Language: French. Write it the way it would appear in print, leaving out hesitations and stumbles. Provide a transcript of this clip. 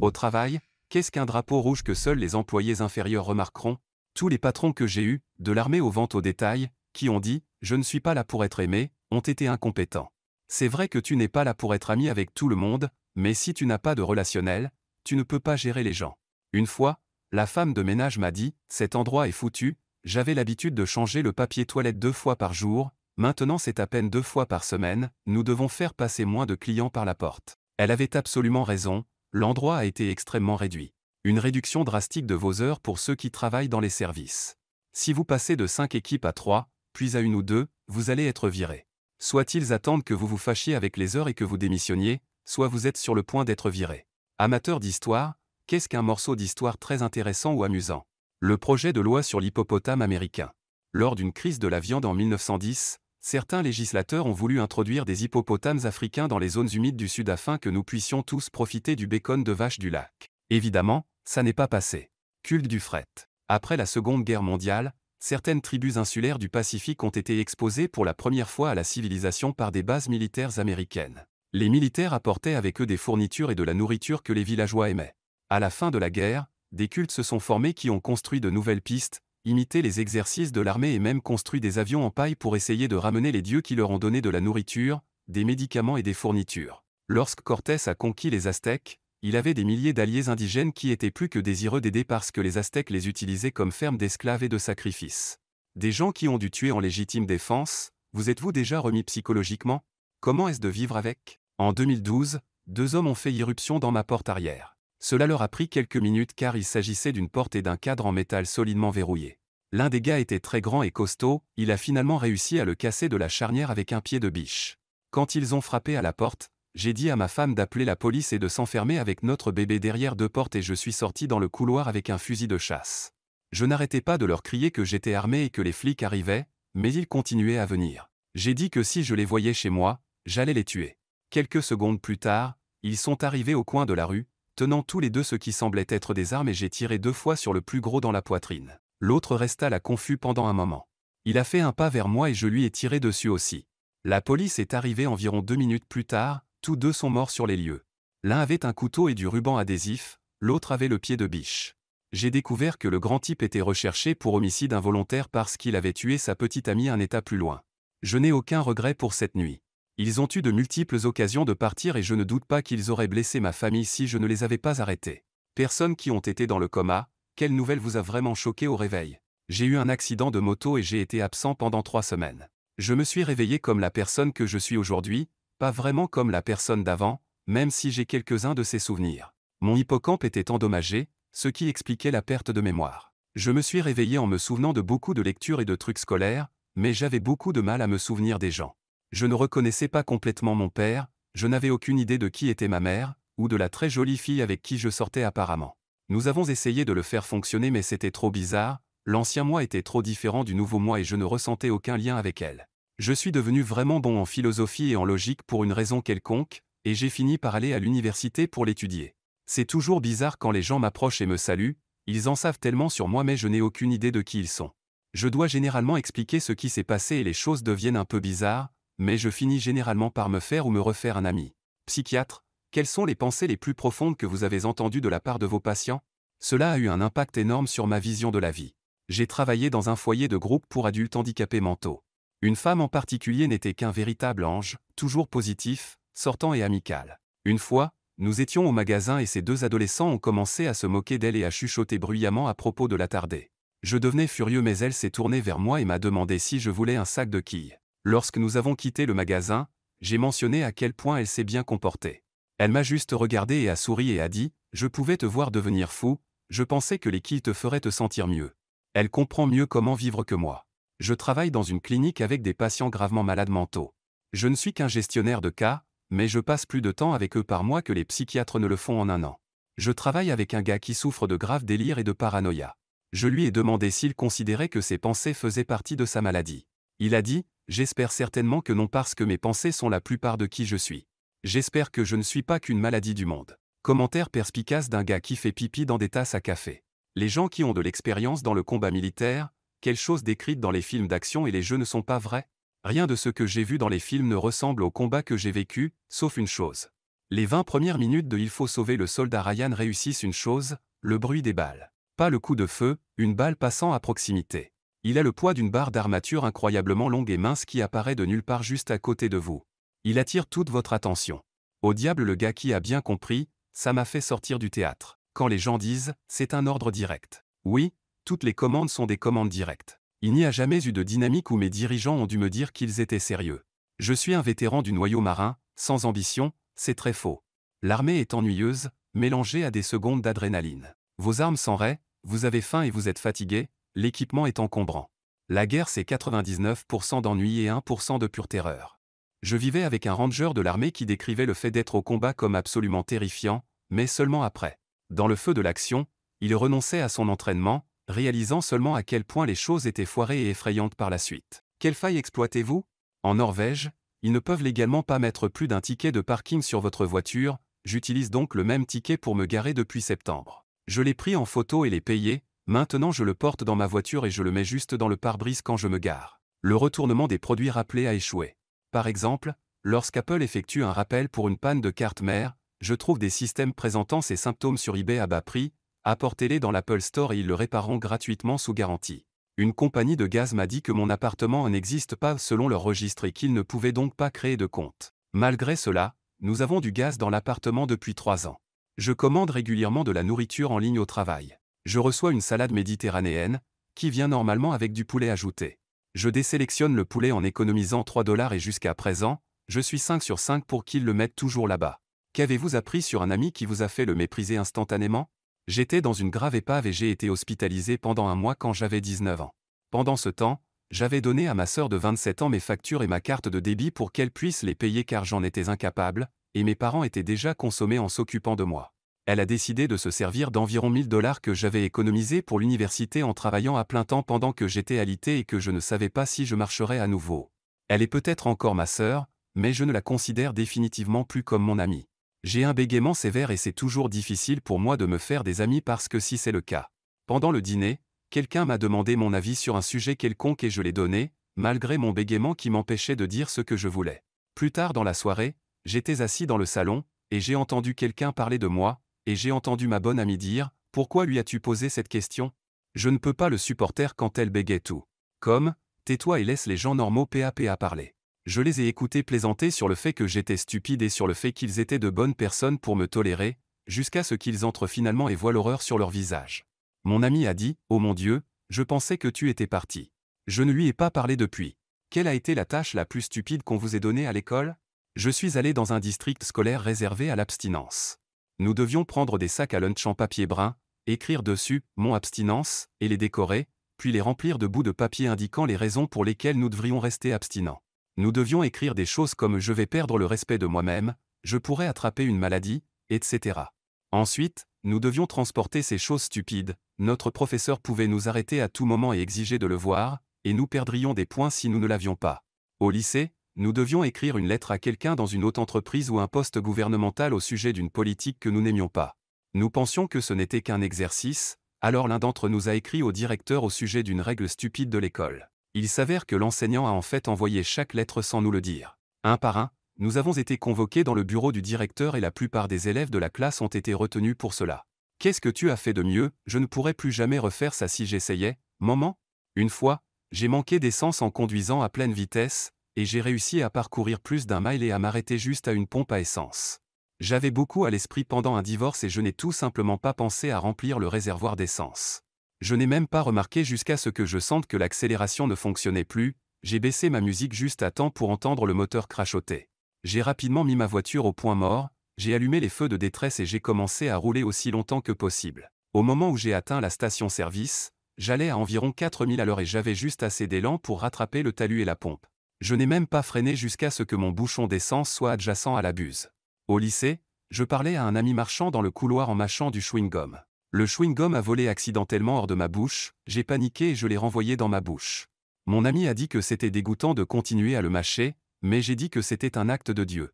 Au travail, qu'est-ce qu'un drapeau rouge que seuls les employés inférieurs remarqueront? Tous les patrons que j'ai eus, de l'armée aux ventes au détail, qui ont dit « je ne suis pas là pour être aimé », ont été incompétents. C'est vrai que tu n'es pas là pour être ami avec tout le monde, mais si tu n'as pas de relationnel, tu ne peux pas gérer les gens. Une fois, la femme de ménage m'a dit « cet endroit est foutu, j'avais l'habitude de changer le papier toilette 2 fois par jour, maintenant c'est à peine 2 fois par semaine, nous devons faire passer moins de clients par la porte. » Elle avait absolument raison, l'endroit a été extrêmement réduit. Une réduction drastique de vos heures pour ceux qui travaillent dans les services. Si vous passez de 5 équipes à 3, puis à 1 ou 2, vous allez être viré. Soit ils attendent que vous vous fâchiez avec les heures et que vous démissionniez, soit vous êtes sur le point d'être viré. Amateur d'histoire, qu'est-ce qu'un morceau d'histoire très intéressant ou amusant? Le projet de loi sur l'hippopotame américain. Lors d'une crise de la viande en 1910, certains législateurs ont voulu introduire des hippopotames africains dans les zones humides du Sud afin que nous puissions tous profiter du bacon de vache du lac. Évidemment, ça n'est pas passé. Culte du fret. Après la Seconde Guerre mondiale, certaines tribus insulaires du Pacifique ont été exposées pour la première fois à la civilisation par des bases militaires américaines. Les militaires apportaient avec eux des fournitures et de la nourriture que les villageois aimaient. À la fin de la guerre, des cultes se sont formés qui ont construit de nouvelles pistes, imité les exercices de l'armée et même construit des avions en paille pour essayer de ramener les dieux qui leur ont donné de la nourriture, des médicaments et des fournitures. Lorsque Cortés a conquis les Aztèques, il avait des milliers d'alliés indigènes qui étaient plus que désireux d'aider parce que les Aztèques les utilisaient comme ferme d'esclaves et de sacrifices. Des gens qui ont dû tuer en légitime défense, vous êtes-vous déjà remis psychologiquement? Comment est-ce de vivre avec? En 2012, 2 hommes ont fait irruption dans ma porte arrière. Cela leur a pris quelques minutes car il s'agissait d'une porte et d'un cadre en métal solidement verrouillé. L'un des gars était très grand et costaud, il a finalement réussi à le casser de la charnière avec un pied de biche. Quand ils ont frappé à la porte, j'ai dit à ma femme d'appeler la police et de s'enfermer avec notre bébé derrière 2 portes et je suis sorti dans le couloir avec un fusil de chasse. Je n'arrêtais pas de leur crier que j'étais armé et que les flics arrivaient, mais ils continuaient à venir. J'ai dit que si je les voyais chez moi, j'allais les tuer. Quelques secondes plus tard, ils sont arrivés au coin de la rue, tenant tous les deux ce qui semblait être des armes et j'ai tiré 2 fois sur le plus gros dans la poitrine. L'autre resta là confus pendant un moment. Il a fait un pas vers moi et je lui ai tiré dessus aussi. La police est arrivée environ 2 minutes plus tard, tous 2 sont morts sur les lieux. L'un avait un couteau et du ruban adhésif, l'autre avait le pied de biche. J'ai découvert que le grand type était recherché pour homicide involontaire parce qu'il avait tué sa petite amie un état plus loin. Je n'ai aucun regret pour cette nuit. Ils ont eu de multiples occasions de partir et je ne doute pas qu'ils auraient blessé ma famille si je ne les avais pas arrêtés. Personnes qui ont été dans le coma, quelle nouvelle vous a vraiment choqué au réveil? J'ai eu un accident de moto et j'ai été absent pendant 3 semaines. Je me suis réveillé comme la personne que je suis aujourd'hui, pas vraiment comme la personne d'avant, même si j'ai quelques-uns de ces souvenirs. Mon hippocampe était endommagé, ce qui expliquait la perte de mémoire. Je me suis réveillé en me souvenant de beaucoup de lectures et de trucs scolaires, mais j'avais beaucoup de mal à me souvenir des gens. Je ne reconnaissais pas complètement mon père, je n'avais aucune idée de qui était ma mère, ou de la très jolie fille avec qui je sortais apparemment. Nous avons essayé de le faire fonctionner mais c'était trop bizarre, l'ancien moi était trop différent du nouveau moi et je ne ressentais aucun lien avec elle. Je suis devenu vraiment bon en philosophie et en logique pour une raison quelconque, et j'ai fini par aller à l'université pour l'étudier. C'est toujours bizarre quand les gens m'approchent et me saluent, ils en savent tellement sur moi mais je n'ai aucune idée de qui ils sont. Je dois généralement expliquer ce qui s'est passé et les choses deviennent un peu bizarres, mais je finis généralement par me faire ou me refaire un ami. Psychiatre, quelles sont les pensées les plus profondes que vous avez entendues de la part de vos patients? Cela a eu un impact énorme sur ma vision de la vie. J'ai travaillé dans un foyer de groupe pour adultes handicapés mentaux. Une femme en particulier n'était qu'un véritable ange, toujours positif, sortant et amical. Une fois, nous étions au magasin et ces 2 adolescents ont commencé à se moquer d'elle et à chuchoter bruyamment à propos de l'attarder. Je devenais furieux mais elle s'est tournée vers moi et m'a demandé si je voulais un sac de quilles. Lorsque nous avons quitté le magasin, j'ai mentionné à quel point elle s'est bien comportée. Elle m'a juste regardé et a souri et a dit « Je pouvais te voir devenir fou, je pensais que les quilles te feraient te sentir mieux. » Elle comprend mieux comment vivre que moi. Je travaille dans une clinique avec des patients gravement malades mentaux. Je ne suis qu'un gestionnaire de cas, mais je passe plus de temps avec eux par mois que les psychiatres ne le font en un an. Je travaille avec un gars qui souffre de graves délires et de paranoïa. Je lui ai demandé s'il considérait que ses pensées faisaient partie de sa maladie. Il a dit « J'espère certainement que non parce que mes pensées sont la plupart de qui je suis. J'espère que je ne suis pas qu'une maladie du monde. » Commentaire perspicace d'un gars qui fait pipi dans des tasses à café. Les gens qui ont de l'expérience dans le combat militaire, quelles choses décrites dans les films d'action et les jeux ne sont pas vraies? Rien de ce que j'ai vu dans les films ne ressemble au combat que j'ai vécu, sauf une chose. Les 20 premières minutes de Il faut sauver le soldat Ryan réussissent une chose, le bruit des balles. Pas le coup de feu, une balle passant à proximité. Il a le poids d'une barre d'armature incroyablement longue et mince qui apparaît de nulle part juste à côté de vous. Il attire toute votre attention. Au diable le gars qui a bien compris, ça m'a fait sortir du théâtre. Quand les gens disent, c'est un ordre direct. Oui, toutes les commandes sont des commandes directes. Il n'y a jamais eu de dynamique où mes dirigeants ont dû me dire qu'ils étaient sérieux. Je suis un vétéran du noyau marin, sans ambition, c'est très faux. L'armée est ennuyeuse, mélangée à des secondes d'adrénaline. Vos armes s'enraient, vous avez faim et vous êtes fatigué, l'équipement est encombrant. La guerre c'est 99% d'ennui et 1% de pure terreur. Je vivais avec un ranger de l'armée qui décrivait le fait d'être au combat comme absolument terrifiant, mais seulement après. Dans le feu de l'action, il renonçait à son entraînement, réalisant seulement à quel point les choses étaient foirées et effrayantes par la suite. Quelle faille exploitez-vous? En Norvège, ils ne peuvent légalement pas mettre plus d'un ticket de parking sur votre voiture, j'utilise donc le même ticket pour me garer depuis septembre. Je l'ai pris en photo et l'ai payé, maintenant je le porte dans ma voiture et je le mets juste dans le pare-brise quand je me gare. Le retournement des produits rappelés a échoué. Par exemple, lorsqu'Apple effectue un rappel pour une panne de carte mère, je trouve des systèmes présentant ces symptômes sur eBay à bas prix, apportez-les dans l'Apple Store et ils le répareront gratuitement sous garantie. Une compagnie de gaz m'a dit que mon appartement n'existe pas selon leur registre et qu'ils ne pouvaient donc pas créer de compte. Malgré cela, nous avons du gaz dans l'appartement depuis 3 ans. Je commande régulièrement de la nourriture en ligne au travail. Je reçois une salade méditerranéenne, qui vient normalement avec du poulet ajouté. Je désélectionne le poulet en économisant 3 $ et jusqu'à présent, je suis 5 sur 5 pour qu'ils le mettent toujours là-bas. Qu'avez-vous appris sur un ami qui vous a fait le mépriser instantanément? J'étais dans une grave épave et j'ai été hospitalisé pendant un mois quand j'avais 19 ans. Pendant ce temps, j'avais donné à ma sœur de 27 ans mes factures et ma carte de débit pour qu'elle puisse les payer car j'en étais incapable, et mes parents étaient déjà consommés en s'occupant de moi. Elle a décidé de se servir d'environ 1000 $ que j'avais économisés pour l'université en travaillant à plein temps pendant que j'étais alité et que je ne savais pas si je marcherais à nouveau. Elle est peut-être encore ma sœur, mais je ne la considère définitivement plus comme mon amie. J'ai un bégaiement sévère et c'est toujours difficile pour moi de me faire des amis parce que si c'est le cas. Pendant le dîner, quelqu'un m'a demandé mon avis sur un sujet quelconque et je l'ai donné, malgré mon bégaiement qui m'empêchait de dire ce que je voulais. Plus tard dans la soirée, j'étais assis dans le salon, et j'ai entendu quelqu'un parler de moi, et j'ai entendu ma bonne amie dire « Pourquoi lui as-tu posé cette question ?» Je ne peux pas le supporter quand elle bégaye tout. Comme « Tais-toi et laisse les gens normaux PAPA parler ». Je les ai écoutés plaisanter sur le fait que j'étais stupide et sur le fait qu'ils étaient de bonnes personnes pour me tolérer, jusqu'à ce qu'ils entrent finalement et voient l'horreur sur leur visage. Mon ami a dit « Oh mon Dieu, je pensais que tu étais parti. » Je ne lui ai pas parlé depuis. Quelle a été la tâche la plus stupide qu'on vous ait donnée à l'école? Je suis allé dans un district scolaire réservé à l'abstinence. Nous devions prendre des sacs à lunch en papier brun, écrire dessus « Mon abstinence » et les décorer, puis les remplir de bouts de papier indiquant les raisons pour lesquelles nous devrions rester abstinents. Nous devions écrire des choses comme « Je vais perdre le respect de moi-même »,« Je pourrais attraper une maladie », etc. Ensuite, nous devions transporter ces choses stupides, notre professeur pouvait nous arrêter à tout moment et exiger de le voir, et nous perdrions des points si nous ne l'avions pas. Au lycée, nous devions écrire une lettre à quelqu'un dans une haute entreprise ou un poste gouvernemental au sujet d'une politique que nous n'aimions pas. Nous pensions que ce n'était qu'un exercice, alors l'un d'entre nous a écrit au directeur au sujet d'une règle stupide de l'école. Il s'avère que l'enseignant a en fait envoyé chaque lettre sans nous le dire. Un par un, nous avons été convoqués dans le bureau du directeur et la plupart des élèves de la classe ont été retenus pour cela. Qu'est-ce que tu as fait de mieux? Je ne pourrais plus jamais refaire ça si j'essayais, maman. Une fois, j'ai manqué d'essence en conduisant à pleine vitesse, et j'ai réussi à parcourir plus d'1 mile et à m'arrêter juste à une pompe à essence. J'avais beaucoup à l'esprit pendant un divorce et je n'ai tout simplement pas pensé à remplir le réservoir d'essence. Je n'ai même pas remarqué jusqu'à ce que je sente que l'accélération ne fonctionnait plus, j'ai baissé ma musique juste à temps pour entendre le moteur crachoter. J'ai rapidement mis ma voiture au point mort, j'ai allumé les feux de détresse et j'ai commencé à rouler aussi longtemps que possible. Au moment où j'ai atteint la station-service, j'allais à environ 4000 à l'heure et j'avais juste assez d'élan pour rattraper le talus et la pompe. Je n'ai même pas freiné jusqu'à ce que mon bouchon d'essence soit adjacent à la buse. Au lycée, je parlais à un ami marchand dans le couloir en mâchant du chewing-gum. Le chewing-gum a volé accidentellement hors de ma bouche, j'ai paniqué et je l'ai renvoyé dans ma bouche. Mon ami a dit que c'était dégoûtant de continuer à le mâcher, mais j'ai dit que c'était un acte de Dieu.